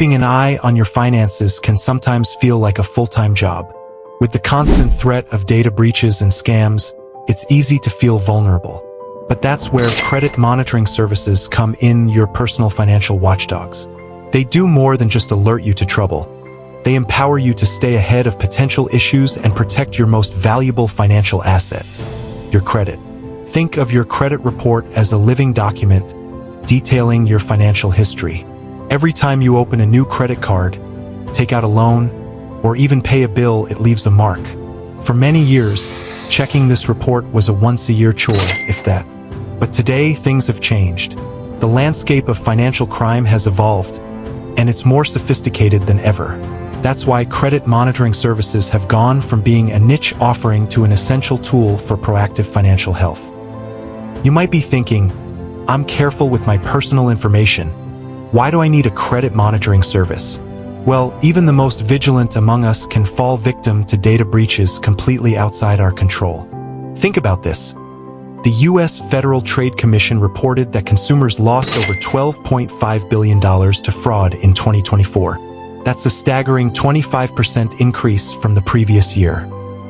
Keeping an eye on your finances can sometimes feel like a full-time job. With the constant threat of data breaches and scams, it's easy to feel vulnerable. But that's where credit monitoring services come in, your personal financial watchdogs. They do more than just alert you to trouble. They empower you to stay ahead of potential issues and protect your most valuable financial asset, your credit. Think of your credit report as a living document detailing your financial history. Every time you open a new credit card, take out a loan, or even pay a bill, it leaves a mark. For many years, checking this report was a once-a-year chore, if that. But today, things have changed. The landscape of financial crime has evolved, and it's more sophisticated than ever. That's why credit monitoring services have gone from being a niche offering to an essential tool for proactive financial health. You might be thinking, I'm careful with my personal information. Why do I need a credit monitoring service? Well, even the most vigilant among us can fall victim to data breaches completely outside our control. Think about this. The U.S. Federal Trade Commission reported that consumers lost over $12.5 billion to fraud in 2024. That's a staggering 25% increase from the previous year.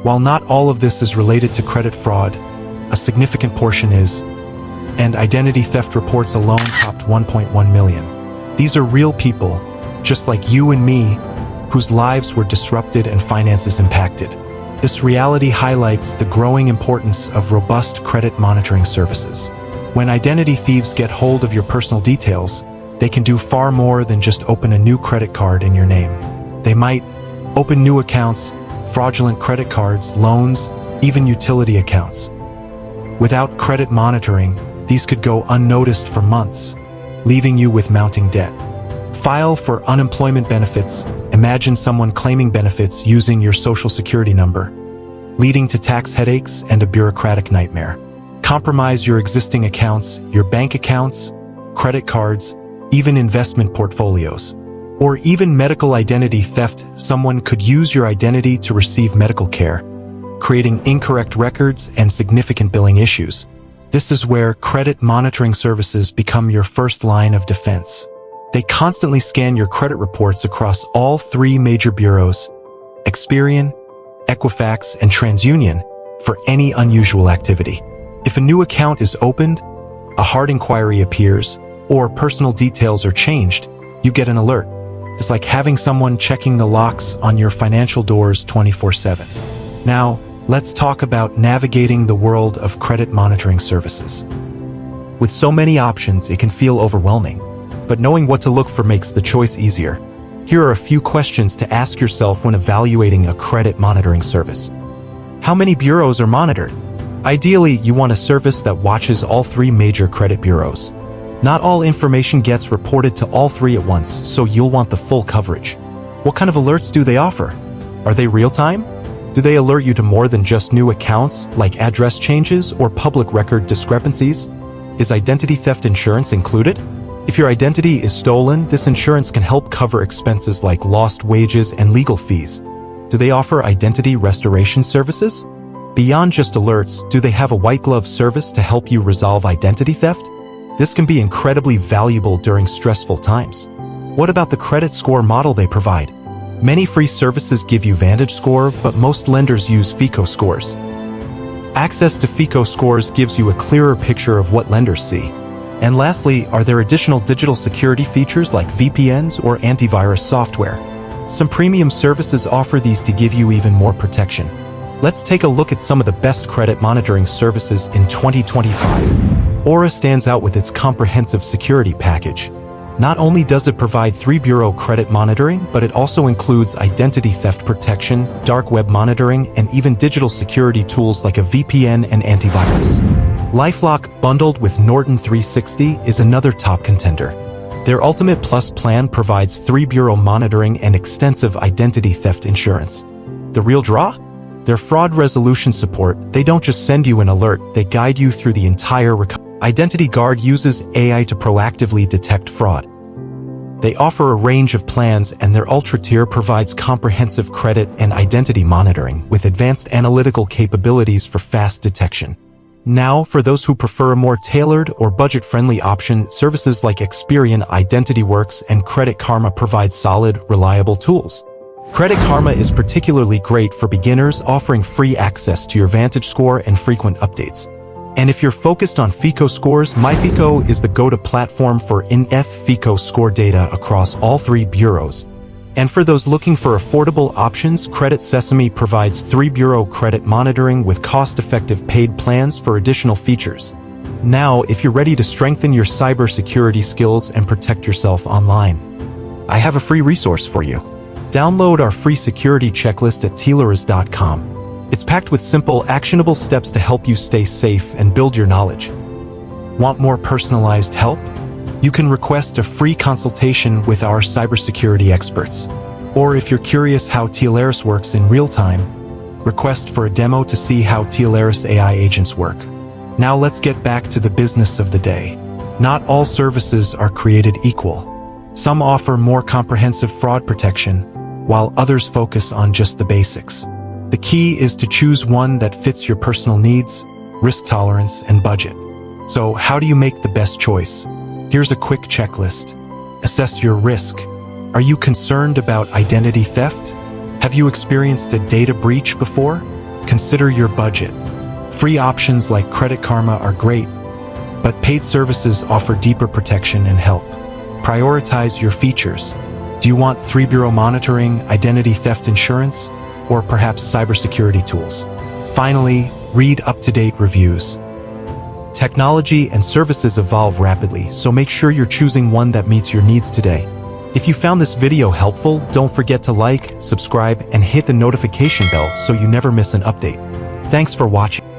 While not all of this is related to credit fraud, a significant portion is, and identity theft reports alone topped 1.1 million. These are real people, just like you and me, whose lives were disrupted and finances impacted. This reality highlights the growing importance of robust credit monitoring services. When identity thieves get hold of your personal details, they can do far more than just open a new credit card in your name. They might open new accounts, fraudulent credit cards, loans, even utility accounts. Without credit monitoring, these could go unnoticed for months, leaving you with mounting debt. File for unemployment benefits. Imagine someone claiming benefits using your social security number, leading to tax headaches and a bureaucratic nightmare. Compromise your existing accounts, your bank accounts, credit cards, even investment portfolios. Or even medical identity theft. Someone could use your identity to receive medical care, creating incorrect records and significant billing issues. This is where credit monitoring services become your first line of defense. They constantly scan your credit reports across all three major bureaus, Experian, Equifax, and TransUnion, for any unusual activity. If a new account is opened, a hard inquiry appears, or personal details are changed, you get an alert. It's like having someone checking the locks on your financial doors 24/7. Now, let's talk about navigating the world of credit monitoring services. With so many options, it can feel overwhelming. But knowing what to look for makes the choice easier. Here are a few questions to ask yourself when evaluating a credit monitoring service. How many bureaus are monitored? Ideally, you want a service that watches all three major credit bureaus. Not all information gets reported to all three at once, so you'll want the full coverage. What kind of alerts do they offer? Are they real-time? Do they alert you to more than just new accounts, like address changes or public record discrepancies? Is identity theft insurance included? If your identity is stolen, this insurance can help cover expenses like lost wages and legal fees. Do they offer identity restoration services? Beyond just alerts, do they have a white glove service to help you resolve identity theft? This can be incredibly valuable during stressful times. What about the credit score model they provide? Many free services give you VantageScore, but most lenders use FICO scores. Access to FICO scores gives you a clearer picture of what lenders see. And lastly, are there additional digital security features like VPNs or antivirus software? Some premium services offer these to give you even more protection. Let's take a look at some of the best credit monitoring services in 2025. Aura stands out with its comprehensive security package. Not only does it provide 3-bureau credit monitoring, but it also includes identity theft protection, dark web monitoring, and even digital security tools like a VPN and antivirus. LifeLock, bundled with Norton 360, is another top contender. Their Ultimate Plus plan provides 3-bureau monitoring and extensive identity theft insurance. The real draw? Their fraud resolution support. They don't just send you an alert, they guide you through the entire recovery. Identity Guard uses AI to proactively detect fraud. They offer a range of plans, and their Ultra tier provides comprehensive credit and identity monitoring with advanced analytical capabilities for fast detection. Now, for those who prefer a more tailored or budget-friendly option, services like Experian, IdentityWorks, and Credit Karma provide solid, reliable tools. Credit Karma is particularly great for beginners, offering free access to your VantageScore and frequent updates. And if you're focused on FICO scores, MyFICO is the go-to platform for in-depth FICO score data across all three bureaus. And for those looking for affordable options, Credit Sesame provides 3-bureau credit monitoring with cost-effective paid plans for additional features. Now, if you're ready to strengthen your cybersecurity skills and protect yourself online, I have a free resource for you. Download our free security checklist at Tealeris.com. It's packed with simple, actionable steps to help you stay safe and build your knowledge. Want more personalized help? You can request a free consultation with our cybersecurity experts. Or if you're curious how Tealeris works in real time, request for a demo to see how Tealeris AI agents work. Now let's get back to the business of the day. Not all services are created equal. Some offer more comprehensive fraud protection, while others focus on just the basics. The key is to choose one that fits your personal needs, risk tolerance, and budget. So how do you make the best choice? Here's a quick checklist. Assess your risk. Are you concerned about identity theft? Have you experienced a data breach before? Consider your budget. Free options like Credit Karma are great, but paid services offer deeper protection and help. Prioritize your features. Do you want 3-bureau monitoring, identity theft insurance, or perhaps cybersecurity tools? Finally, read up-to-date reviews. Technology and services evolve rapidly, so make sure you're choosing one that meets your needs today. If you found this video helpful, don't forget to like, subscribe, and hit the notification bell so you never miss an update. Thanks for watching.